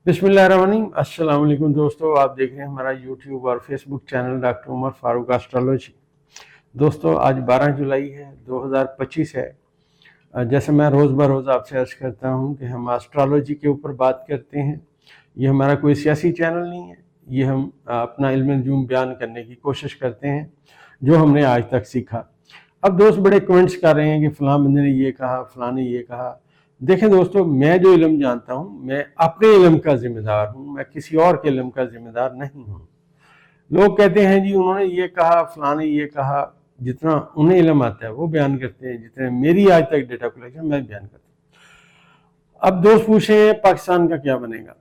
बिस्मिल्लाहिर्रहमानिर्रहीम। अस्सलाम वालेकुम दोस्तों, आप देख रहे हैं हमारा यूट्यूब और Facebook channel doctor Umar Farooq astrology. दोस्तों आज 12 जुलाई है, 2025 है। जैसे मैं रोज़ बरोज़ आपसे अर्ज़ करता हूं कि हम एस्ट्रोलॉजी के ऊपर बात करते हैं। ये हमारा कोई सियासी चैनल नहीं है, ये हम अपना इल्म नजूम बयान करने की कोशिश करते हैं जो हमने आज तक सीखा। अब दोस्त बड़े कमेंट्स कर रहे हैं कि फ़लाँ बंदे ने ये कहा, फ़लाँ ने ये कहा। देखें दोस्तों, मैं जो इल्म जानता हूँ मैं अपने इल्म का जिम्मेदार हूँ, मैं किसी और के इल्म का जिम्मेदार नहीं हूँ। लोग कहते हैं जी उन्होंने ये कहा, फलां ने ये कहा। जितना उन्हें इल्म आता है वो बयान करते हैं, जितने मेरी आज तक डेटा कलेक्शन मैं बयान करता हूँ। अब दोस्त पूछे पाकिस्तान का क्या बनेगा।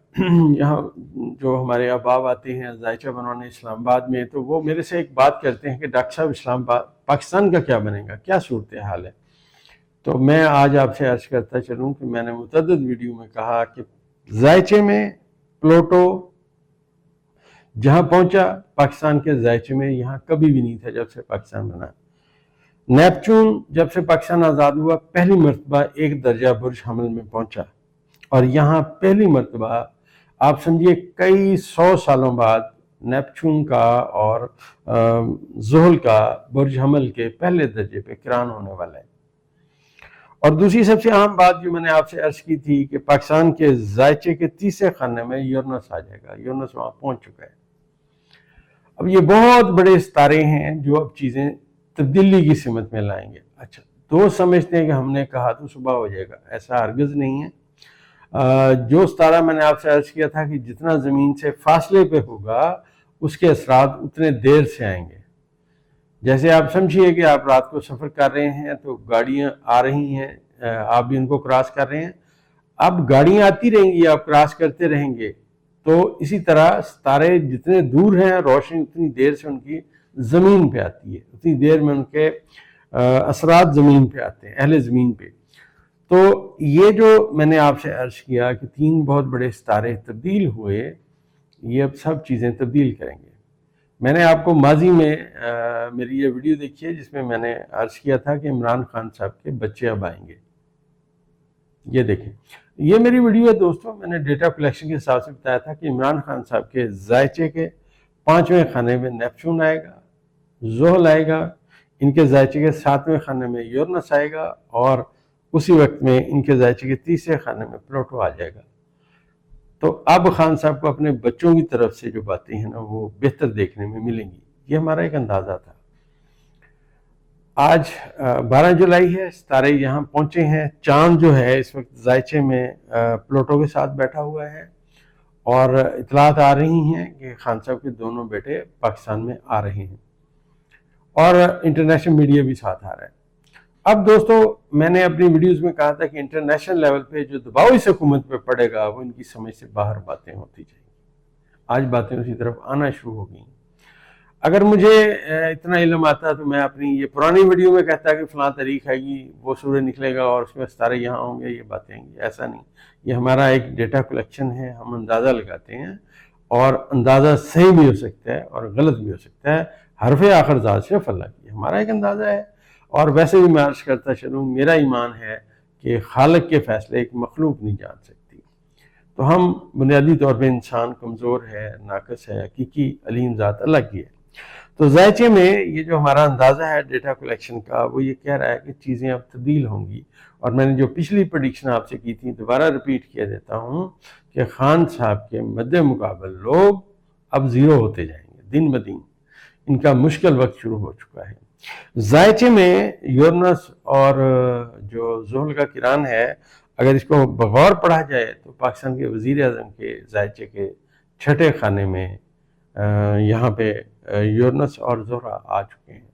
यहाँ जो हमारे अहबाब आते हैं जायचा बनवाने इस्लामाबाद में, तो वो मेरे से एक बात करते हैं कि डॉक्टर साहब इस्लामाबाद पाकिस्तान का क्या बनेगा, क्या सूरत हाल है। तो मैं आज आपसे अर्ज करता चलूं कि मैंने मुतअद्दिद वीडियो में कहा कि जायचे में प्लूटो जहां पहुंचा, पाकिस्तान के जायचे में यहाँ कभी भी नहीं था जब से पाकिस्तान बना। नेपच्यून जब से पाकिस्तान आज़ाद हुआ पहली मरतबा एक दर्जा बुर्ज हमल में पहुंचा, और यहाँ पहली मरतबा आप समझिए कई 100 सालों बाद नेपच्यून का और ज़ुहल का बुर्ज हमल के पहले दर्जे पे किरान होने वाला है। और दूसरी सबसे अहम बात जो मैंने आपसे अर्ज की थी कि पाकिस्तान के जायचे के तीसरे खाने में यूरेनस आ जाएगा। यूरेनस वहां पहुंच चुका है। अब ये बहुत बड़े सितारे हैं जो अब चीजें तब्दीली की सिमत में लाएंगे। अच्छा, तो समझते हैं कि हमने कहा तो सुबह हो जाएगा, ऐसा हरगिज नहीं है। जो सितारा मैंने आपसे अर्ज किया था कि जितना जमीन से फासले पे होगा उसके असरात उतने देर से आएंगे। जैसे आप समझिए कि आप रात को सफ़र कर रहे हैं तो गाड़ियां आ रही हैं, आप भी उनको क्रॉस कर रहे हैं। अब गाड़ियां आती रहेंगी, आप क्रॉस करते रहेंगे। तो इसी तरह सितारे जितने दूर हैं, रोशनी उतनी देर से उनकी ज़मीन पे आती है, उतनी देर में उनके असरात ज़मीन पे आते हैं, अहले ज़मीन पे। तो ये जो मैंने आपसे अर्ज किया कि 3 बहुत बड़े सितारे तब्दील हुए, ये अब सब चीज़ें तब्दील करेंगे। मैंने आपको माजी में मेरी ये वीडियो देखी है जिसमें मैंने अर्ज किया था कि इमरान खान साहब के बच्चे अब आएंगे। ये देखें, ये मेरी वीडियो है दोस्तों। मैंने डेटा कलेक्शन के हिसाब से बताया था कि इमरान खान साहब के जायचे के 5वें खाने में नेपच्यून आएगा, ज़ुहल आएगा, इनके जायचे के 7वें खाने में यूरेनस आएगा, और उसी वक्त में इनके जायचे के तीसरे खाने में प्लूटो आ जाएगा। तो अब खान साहब को अपने बच्चों की तरफ से जो बातें हैं ना वो बेहतर देखने में मिलेंगी, ये हमारा एक अंदाज़ा था। आज 12 जुलाई है, सितारे यहाँ पहुँचे हैं। चांद जो है इस वक्त जायचे में प्लूटो के साथ बैठा हुआ है, और इतलात आ रही हैं कि खान साहब के दोनों बेटे पाकिस्तान में आ रहे हैं, और इंटरनेशनल मीडिया भी साथ आ रहा है। अब दोस्तों, मैंने अपनी वीडियोस में कहा था कि इंटरनेशनल लेवल पे जो दबाव इस हुकूमत पे पड़ेगा वो इनकी समझ से बाहर बातें होती जाएंगी। आज बातें उसी तरफ आना शुरू हो गई। अगर मुझे इतना इल्म आता तो मैं अपनी ये पुरानी वीडियो में कहता कि फलां तारीख आएगी, वो सूरज निकलेगा और उसमें सितारे यहाँ होंगे, ये बातें आएंगी। ऐसा नहीं, ये हमारा एक डेटा कलेक्शन है, हम अंदाज़ा लगाते हैं, और अंदाज़ा सही भी हो सकता है और गलत भी हो सकता है। हरफ आखिर ज़ात से फल्ला की हमारा एक अंदाज़ा है। और वैसे भी मैं अर्ज करता चलूँ, मेरा ईमान है कि खालिक के फैसले एक मखलूक नहीं जान सकती। तो हम बुनियादी तौर पे इंसान कमज़ोर है, नाकस है, हकीकी अलीम ज़ात अल्लाह की है। तो जायचे में ये जो हमारा अंदाज़ा है डेटा कलेक्शन का, वो ये कह रहा है कि चीज़ें अब तब्दील होंगी। और मैंने जो पिछली प्रेडिक्शन आपसे की थी दोबारा रिपीट किया देता हूँ कि खान साहब के मद्दे मुकाबल लोग अब ज़ीरो होते जाएंगे दिन ब दिन। इनका मुश्किल वक्त शुरू हो चुका है। जायचे में यूरेनस और जो ज़ुहल का किरान है, अगर इसको बगौर पढ़ा जाए तो पाकिस्तान के वज़ीर आज़म के जायचे के 6ठे खाने में यहाँ पे यूरेनस और ज़ोहरा आ चुके हैं।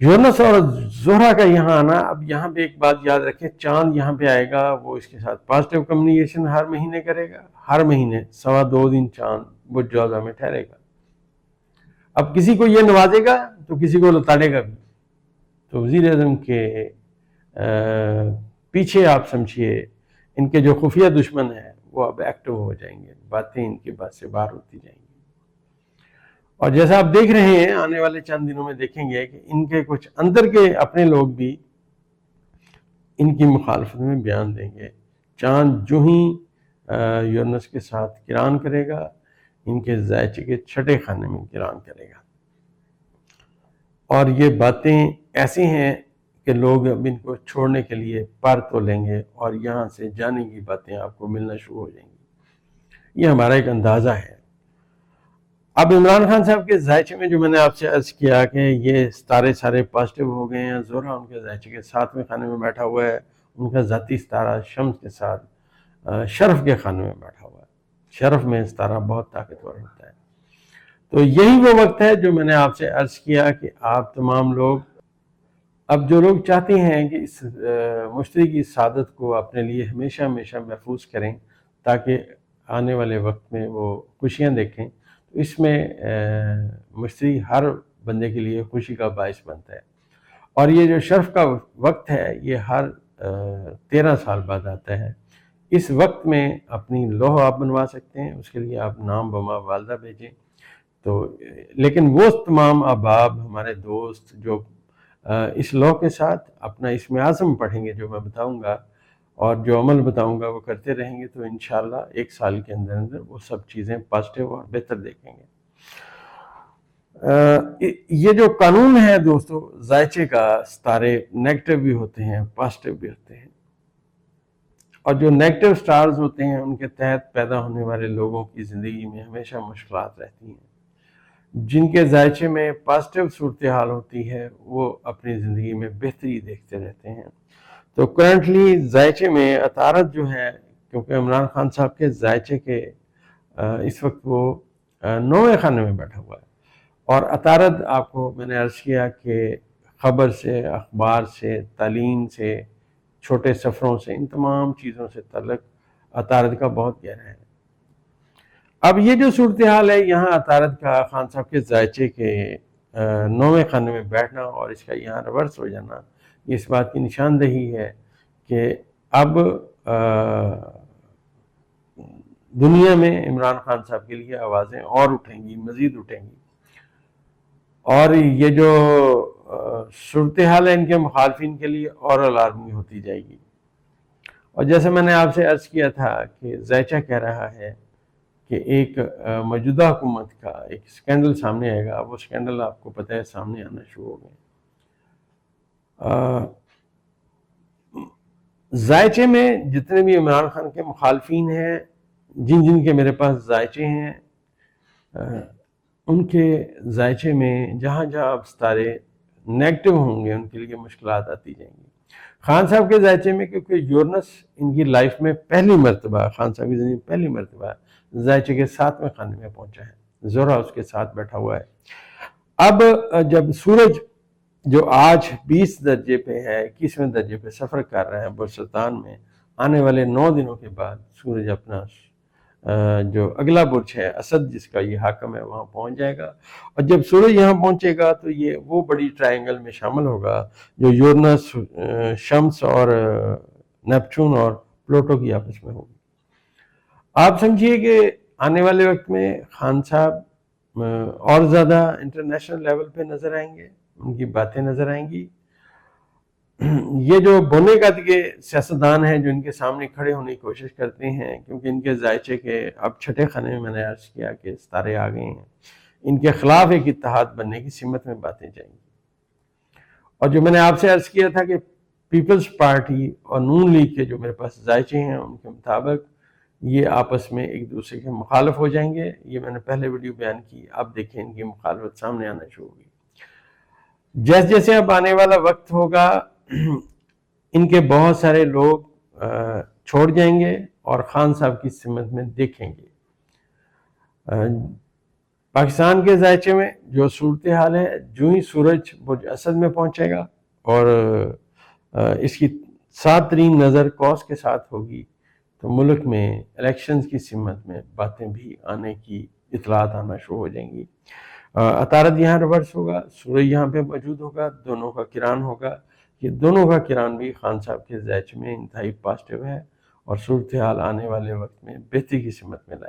यूरेनस और ज़ोहरा का यहाँ आना, अब यहाँ पे एक बात याद रखें, चांद यहाँ पे आएगा, वो इसके साथ पॉजिटिव कम्युनिकेशन हर महीने करेगा। हर महीने 2.25 दिन चांद बुर्ज जोज़ा में ठहरेगा। अब किसी को ये नवाजेगा तो किसी को लताड़ेगा भी। तो वज़ीर आज़म के पीछे आप समझिए इनके जो खुफिया दुश्मन हैं वो अब एक्टिव हो जाएंगे, बातें इनकी बात से बाहर होती जाएंगी। और जैसा आप देख रहे हैं, आने वाले चंद दिनों में देखेंगे कि इनके कुछ अंदर के अपने लोग भी इनकी मुखालफत में बयान देंगे। चांद जो ही یونس کے ساتھ قران کرے گا، ان کے ذائچے کے چھٹے خانے میں قران کرے گا۔ اور یہ باتیں ایسی ہیں کہ لوگ اب ان کو چھوڑنے کے لیے پر تو لیں گے اور یہاں سے جانے کی باتیں آپ کو ملنا شروع ہو جائیں گی۔ یہ ہمارا ایک اندازہ ہے۔ اب عمران خان صاحب کے ذائچے میں جو میں نے آپ سے عرض کیا کہ یہ ستارے سارے پازیٹیو ہو گئے ہیں، زہرہ ان کے ذائچے کے 7ویں خانے میں بیٹھا ہوا ہے، ان کا ذاتی ستارہ شمس کے ساتھ شرف کے خانے میں بیٹھا ہوا ہے۔ شرف میں ستارہ بہت طاقتور ہوتا ہے۔ تو یہی وہ وقت ہے جو میں نے آپ سے عرض کیا کہ آپ تمام لوگ، اب جو لوگ چاہتے ہیں کہ اس مشتری کی سعادت کو اپنے لیے ہمیشہ ہمیشہ محفوظ کریں تاکہ آنے والے وقت میں وہ خوشیاں دیکھیں، تو اس میں مشتری ہر بندے کے لیے خوشی کا باعث بنتا ہے۔ اور یہ جو شرف کا وقت ہے یہ ہر 13 سال بعد آتا ہے۔ اس وقت میں اپنی لوح آپ بنوا سکتے ہیں، اس کے لیے آپ نام بما والدہ بھیجیں۔ تو لیکن وہ تمام احباب ہمارے دوست جو اس لوح کے ساتھ اپنا اسم اعظم پڑھیں گے جو میں بتاؤں گا اور جو عمل بتاؤں گا وہ کرتے رہیں گے، تو انشاءاللہ 1 سال کے اندر اندر وہ سب چیزیں پازیٹیو اور بہتر دیکھیں گے۔ یہ جو قانون ہے دوستو ذائچے کا، ستارے نیگیٹو بھی ہوتے ہیں پازیٹیو بھی ہوتے ہیں، اور جو نیگیٹو سٹارز ہوتے ہیں ان کے تحت پیدا ہونے والے لوگوں کی زندگی میں ہمیشہ مشکلات رہتی ہیں۔ جن کے ذائچے میں پازیٹیو صورتحال ہوتی ہے وہ اپنی زندگی میں بہتری دیکھتے رہتے ہیں۔ تو کرنٹلی ذائچے میں عطارد جو ہے، کیونکہ عمران خان صاحب کے ذائچے کے اس وقت وہ 9ویں خانے میں بیٹھا ہوا ہے، اور عطارد آپ کو میں نے عرض کیا کہ خبر سے، اخبار سے، تعلیم سے، چھوٹے سفروں سے، ان تمام چیزوں سے تعلق عطارد کا بہت گہرا ہے۔ اب یہ جو صورتحال ہے یہاں عطارد کا خان صاحب کے ذائچے کے 9ویں خانے میں بیٹھنا اور اس کا یہاں ریورس ہو جانا، یہ اس بات کی نشاندہی ہے کہ اب دنیا میں عمران خان صاحب کے لیے آوازیں اور اٹھیں گی، مزید اٹھیں گی، اور یہ جو صورتحال ہے ان کے مخالفین کے لیے اور الارمی ہوتی جائے گی۔ اور جیسے میں نے آپ سے عرض کیا تھا کہ ذائچہ کہہ رہا ہے کہ ایک موجودہ حکومت کا ایک سکینڈل سامنے آئے گا، وہ سکینڈل آپ کو پتہ ہے سامنے آنا شروع ہو گئے۔ ذائچے میں جتنے بھی عمران خان کے مخالفین ہیں، جن کے میرے پاس ذائچے ہیں، ان کے ذائچے میں جہاں جہاں اب ستارے نیگیٹو ہوں گے ان کے لیے مشکلات آتی جائیں گی۔ خان صاحب کے ذائچے میں کیونکہ یورنس ان کی لائف میں پہلی مرتبہ، خان صاحب کی زندگی میں پہلی مرتبہ ذائچے کے 7ویں خانے میں پہنچا ہے، زہرہ اس کے ساتھ بیٹھا ہوا ہے۔ اب جب سورج جو آج 20 درجے پہ ہے، 21ویں درجے پہ سفر کر رہا ہے برسلطان میں، آنے والے 9 دنوں کے بعد سورج اپنا جو اگلا برج ہے اسد جس کا یہ حاکم ہے وہاں پہنچ جائے گا، اور جب سورج یہاں پہنچے گا تو یہ وہ بڑی ٹرائنگل میں شامل ہوگا جو یورنس، شمس اور نیپچون اور پلوٹو کی آپس میں ہوگی۔ آپ سمجھیے کہ آنے والے وقت میں خان صاحب اور زیادہ انٹرنیشنل لیول پہ نظر آئیں گے، ان کی باتیں نظر آئیں گی۔ یہ جو بونے قد کے سیاستدان ہیں جو ان کے سامنے کھڑے ہونے کی کوشش کرتے ہیں، کیونکہ ان کے ذائچے کے اب چھٹے خانے میں نے عرض کیا کہ ستارے آ گئے ہیں، ان کے خلاف ایک اتحاد بننے کی سمت میں باتیں جائیں گی۔ اور جو میں نے آپ سے عرض کیا تھا کہ پیپلز پارٹی اور نون لیگ کے جو میرے پاس ذائچے ہیں ان کے مطابق یہ آپس میں ایک دوسرے کے مخالف ہو جائیں گے۔ یہ میں نے پہلے ویڈیو بیان کی، اب دیکھیں ان کی مخالفت سامنے آنا شروع ہوگی۔ جیسے جیسے اب آنے والا وقت ہوگا ان کے بہت سارے لوگ چھوڑ جائیں گے اور خان صاحب کی سمت میں دیکھیں گے۔ پاکستان کے ذائچے میں جو صورتحال ہے، جو ہی سورج برج اسد میں پہنچے گا اور اس کی 7 ترین نظر کوس کے ساتھ ہوگی تو ملک میں الیکشنز کی سمت میں باتیں بھی آنے کی اطلاعات آنا شروع ہو جائیں گی۔ عطارد یہاں ریورس ہوگا، سورج یہاں پہ موجود ہوگا، دونوں کا قران ہوگا۔ یہ دونوں کا قران بھی خان صاحب کے ذائچے میں انتہائی پازیٹیو ہے اور صورتحال آنے والے وقت میں بہتری کی سمت میں لائے